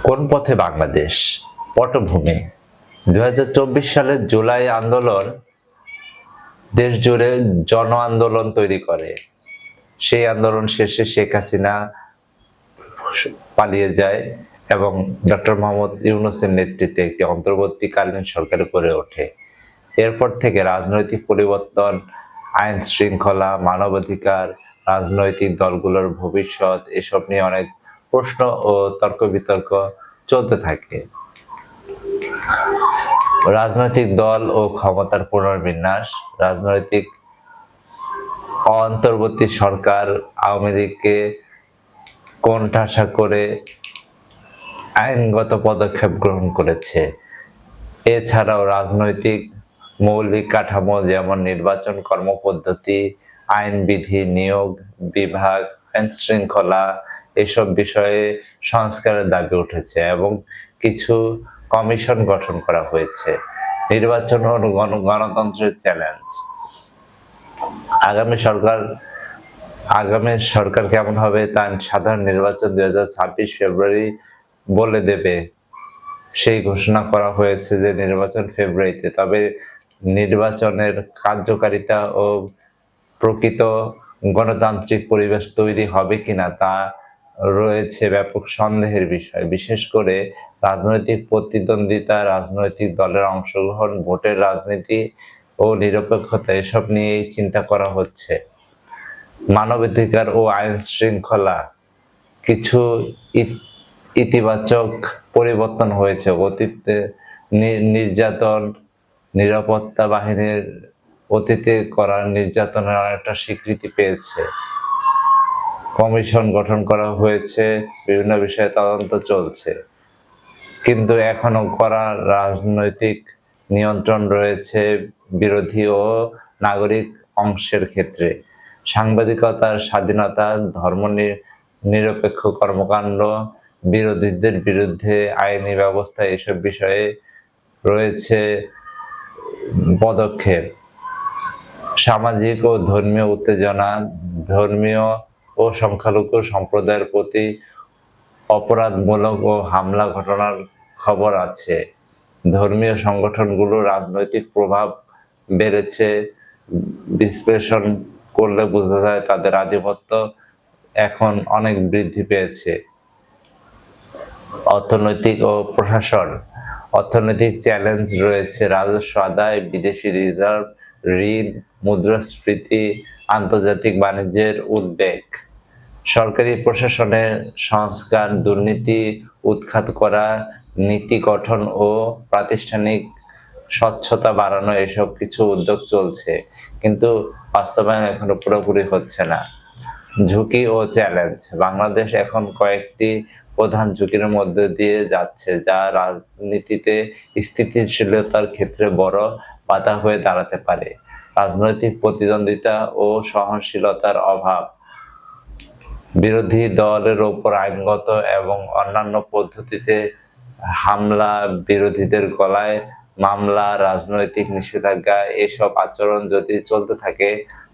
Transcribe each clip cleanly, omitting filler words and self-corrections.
কোন পথে বাংলাদেশ? পটভূমি ২০২৪ সালের জুলাই আন্দোলন দেশ জুড়ে জন আন্দোলন তৈরি করে। সেই আন্দোলন শেষে শেখ হাসিনা পালিয়ে যায় এবং ডক্টর মোহাম্মদ ইউনূসের নেতৃত্বে একটি অন্তর্বর্তীকালীন সরকার গড়ে ওঠে। এরপর থেকে রাজনৈতিক পরিবর্তন, আইন শৃঙ্খলা, মানবাধিকার, রাজনৈতিক দলগুলোর ভবিষ্যৎ এসব নিয়ে অনেক প্রশ্ন ও তর্ক বিতর্ক চলতে থাকে। রাজনৈতিক দল ও ক্ষমতার পুনর্বিন্যাস, রাজনৈতিক অন্তর্বর্তী সরকার আওয়ামী লীগকে কোণঠাসা করে আইনগত পদক্ষেপ গ্রহণ করেছে। এছাড়াও রাজনৈতিক মৌলিক কাঠামো যেমন নির্বাচন কর্মপদ্ধতি, আইনবিধি, নিয়োগ বিভাগ, আইন শৃঙ্খলা এসব বিষয়ে সংস্কারের দাবি উঠেছে এবং কিছু কমিশন গঠন করা হয়েছে। নির্বাচন ও গণতন্ত্রের চ্যালেঞ্জ। আগামী সরকার কেমন হবে তা সাধারণ নির্বাচন ২০২৬ ফেব্রুয়ারি বলে দেবে। সেই ঘোষণা করা হয়েছে যে নির্বাচন ফেব্রুয়ারিতে, তবে নির্বাচনের কার্যকারিতা ও প্রকৃত গণতান্ত্রিক পরিবেশ তৈরি হবে কিনা তা রয়েছে ব্যাপক সন্দেহের বিষয়। বিশেষ করে রাজনৈতিক প্রতিদ্বন্দ্বিতা, রাজনৈতিক দলের অংশগ্রহণ, ভোটের রাজনীতি ও নিরপেক্ষতা এসব নিয়েই চিন্তা করা হচ্ছে। মানবাধিকার ও আইন শৃঙ্খলা কিছু ইতিবাচক পরিবর্তন হয়েছে। অতীতে নির্যাতন, নিরাপত্তা বাহিনীর অতীতে করা নির্যাতনের অনেকটা স্বীকৃতি পেয়েছে। কমিশন গঠন করা হয়েছে, বিভিন্ন বিষয়ে তদন্ত চলছে, কিন্তু এখনো কড়া রাজনৈতিক নিয়ন্ত্রণ রয়েছে বিরোধী ও নাগরিক অংশের ক্ষেত্রে। সাংবাদিকতার স্বাধীনতা, ধর্ম নিরপেক্ষ কর্মকাণ্ড, বিরোধীদের বিরুদ্ধে আইনি ব্যবস্থা এসব বিষয়ে রয়েছে পদক্ষেপ। সামাজিক ও ধর্মীয় উত্তেজনা, ধর্মীয় ও সংখ্যালঘু সম্প্রদায়ের প্রতি অপরাধমূলক ও হামলা ঘটনার খবর আছে। ধর্মীয় সংগঠনগুলো রাজনৈতিক প্রভাব বেড়েছে। বিশ্লেষণ করলে বোঝা যায় তাদের আধিপত্য এখন অনেক বৃদ্ধি পেয়েছে। অর্থনৈতিক ও প্রশাসন। অর্থনৈতিক চ্যালেঞ্জ রয়েছে, রাজস্ব আদায়, বিদেশি রিজার্ভ, ঋণ, মুদ্রাস্ফীতি, আন্তর্জাতিক বাণিজ্যের উদ্বেগ। সরকারি প্রশাসনের সংস্কার, দুর্নীতি উৎখাত করা, নীতি গঠন ও প্রাতিষ্ঠানিক স্বচ্ছতা বাড়ানো এসব কিছু উদ্যোগ চলছে, কিন্তু বাস্তবায়ন এখনো পুরোপুরি হচ্ছে না। ঝুঁকি ও চ্যালেঞ্জ। বাংলাদেশ এখন কয়েকটি প্রধান ঝুঁকির মধ্যে দিয়ে যাচ্ছে, যা রাজনীতিতে স্থিতিশীলতার ক্ষেত্রে বড় বাধা হয়ে দাঁড়াতে পারে। রাজনৈতিক প্রতিদ্বন্দ্বিতা ও সহনশীলতার অভাব, বিরোধী দলের ওপর আইনগত এবং অন্যান্য পদ্ধতিতে হামলা, বিরোধীদের গলায় মামলা, রাজনৈতিক নিষেধাজ্ঞা এসব আচরণ যদি চলতে থাকে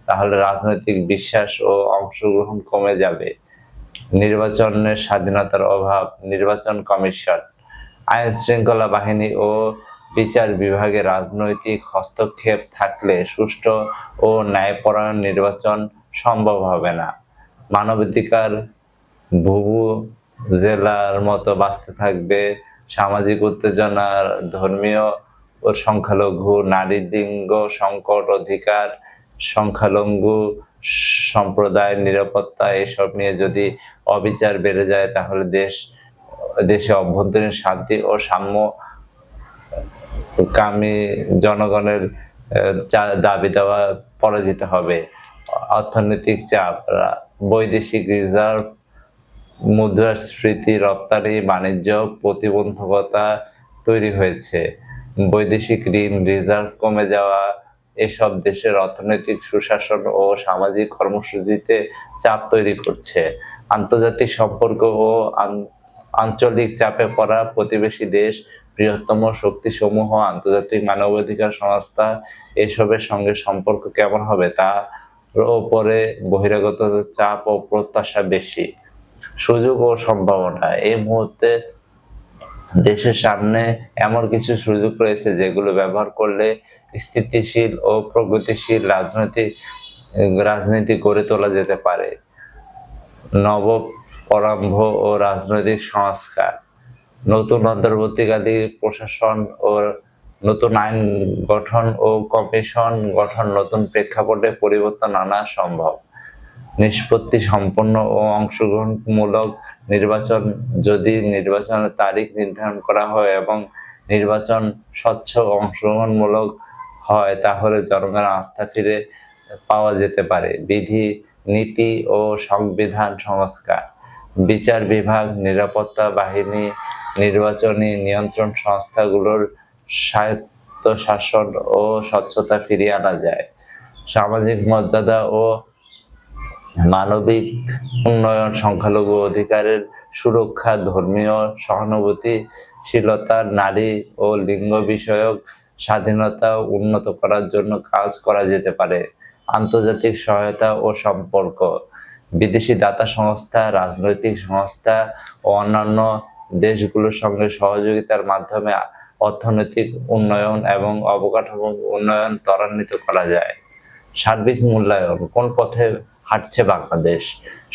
তাহলে রাজনৈতিক বিশ্বাস ও অংশগ্রহণ কমে যাবে। নির্বাচনের স্বাধীনতার অভাব। নির্বাচন কমিশন, আইন শৃঙ্খলা বাহিনী ও বিচার বিভাগে রাজনৈতিক হস্তক্ষেপ থাকলে সুষ্ঠু ও ন্যায়পরায়ণ নির্বাচন সম্ভব হবে না। মানবাধিকার জেলার মতো বাঁচতে থাকবে। সামাজিক উত্তেজনা, ধর্মীয় ও সংখ্যালঘু, নারী লিঙ্গ সংকট, অধিকার, সংখ্যালঘু সম্প্রদায়ের নিরাপত্তা এসব নিয়ে যদি অবিচার বেড়ে যায় তাহলে দেশে অভ্যন্তরীণ শান্তি ও সাম্যকামী জনগণের দাবি দেওয়া পরাজিত হবে। অর্থনৈতিক চাপ, বৈদেশিক রিজার্ভ, মুদ্রাস্ফীতি, রপ্তানি বাণিজ্য প্রতিবন্ধকতা তৈরি হয়েছে। বৈদেশিক ঋণ, রিজার্ভ কমে যাওয়া এসব দেশের অর্থনৈতিক সুশাসন ও সামাজিক কর্মসূচিতে চাপ তৈরি করছে। আন্তর্জাতিক সম্পর্ক ও আঞ্চলিক চাপে পড়া, প্রতিবেশী দেশ, বৃহত্তম শক্তিসমূহ, আন্তর্জাতিক মানবাধিকার সংস্থা এসবের সঙ্গে সম্পর্ক কেমন হবে তার উপরে বহিরাগত চাপ ও প্রত্যাশা বেশি। সুযোগ ও সম্ভাবনা। এই মুহূর্তে দেশের সামনে এমন কিছু সুযোগ রয়েছে যেগুলো ব্যবহার করলে স্থিতিশীল ও প্রগতিশীল রাজনীতি গড়ে তোলা যেতে পারে। নবপ্রারম্ভ ও রাজনৈতিক সংস্কার, নতুন অন্তর্বর্তীকালীন প্রশাসন ও নতুন আইন গঠন ও কমিশন গঠন নতুন প্রেক্ষাপটে পরিবর্তন আনা সম্ভব। নিষ্পত্তি সম্পন্ন ও অংশগ্রহণমূলক নির্বাচন, যদি নির্বাচনের তারিখ নির্ধারণ করা হয় এবং নির্বাচন স্বচ্ছ অংশগ্রহণমূলক হয় তাহলে জনগণের আস্থা ফিরে পাওয়া যেতে পারে। বিধি, নীতি ও সংবিধান সংস্কার, বিচার বিভাগ, নিরাপত্তা বাহিনী, নির্বাচনী নিয়ন্ত্রণ সংস্থাগুলোর স্বায়ত্তশাসন ও স্বচ্ছতা ফিরিয়ে আনা যায়। সামাজিক মর্যাদা ও মানবিক উন্নয়ন, সংখ্যালঘু অধিকারের সুরক্ষা, ধর্মীয় সহানুভূতিশীলতা, নারী ও লিঙ্গ বিষয়ক স্বাধীনতা উন্নত করার জন্য কাজ করা যেতে পারে। আন্তর্জাতিক সহায়তা ও সম্পর্ক, বিদেশি দাতা সংস্থা, রাজনৈতিক সংস্থা ও অন্যান্য দেশগুলোর সঙ্গে সহযোগিতার মাধ্যমে অর্থনৈতিক উন্নয়ন এবং অবকাঠামো উন্নয়ন ত্বরান্বিত করা যায়। সার্বিক মূল্যায়ন, কোন পথে হাঁটছে বাংলাদেশ?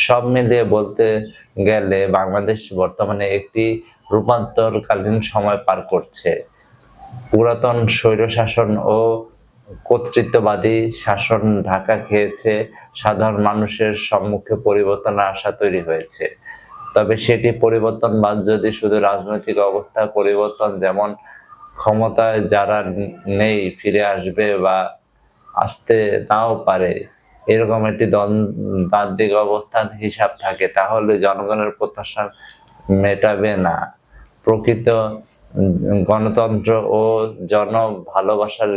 সব মিলিয়ে বলতে গেলে বাংলাদেশ বর্তমানে একটি রূপান্তরকালীন সময় পার করছে। পুরাতন স্বৈরশাসন ও কর্তৃত্ববাদী শাসন ধাক্কা খেয়েছে, সাধারণ মানুষের সম্মুখে পরিবর্তনের আশা তৈরি হয়েছে। তবে সেটি পরিবর্তনবাদ যদি শুধু রাজনৈতিক অবস্থা পরিবর্তন, যেমন ক্ষমতায় যারা নেই ফিরে আসবে বা আসতে নাও পারে, এরকম একটি দ্বন্দ্বাত্মিক অবস্থান হিসাব থাকে, তাহলে জনগণের প্রত্যাশা মেটাবে না। প্রকৃত গণতন্ত্র ও জন ভালোবাসার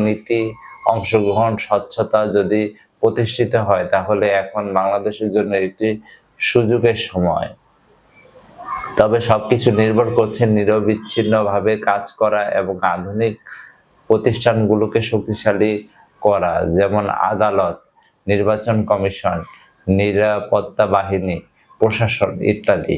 নীতি, অংশগ্রহণ, স্বচ্ছতা যদি প্রতিষ্ঠিত হয় তাহলে এখন বাংলাদেশের জন্য একটি সুযোগের সময়। তবে সবকিছু নির্ভর করছে নিরবিচ্ছিন্নভাবে কাজ করা এবং আধুনিক প্রতিষ্ঠানগুলোকে শক্তিশালী করা, যেমন আদালত, নির্বাচন কমিশন, নিরাপত্তা বাহিনী, প্রশাসন ইত্যাদি।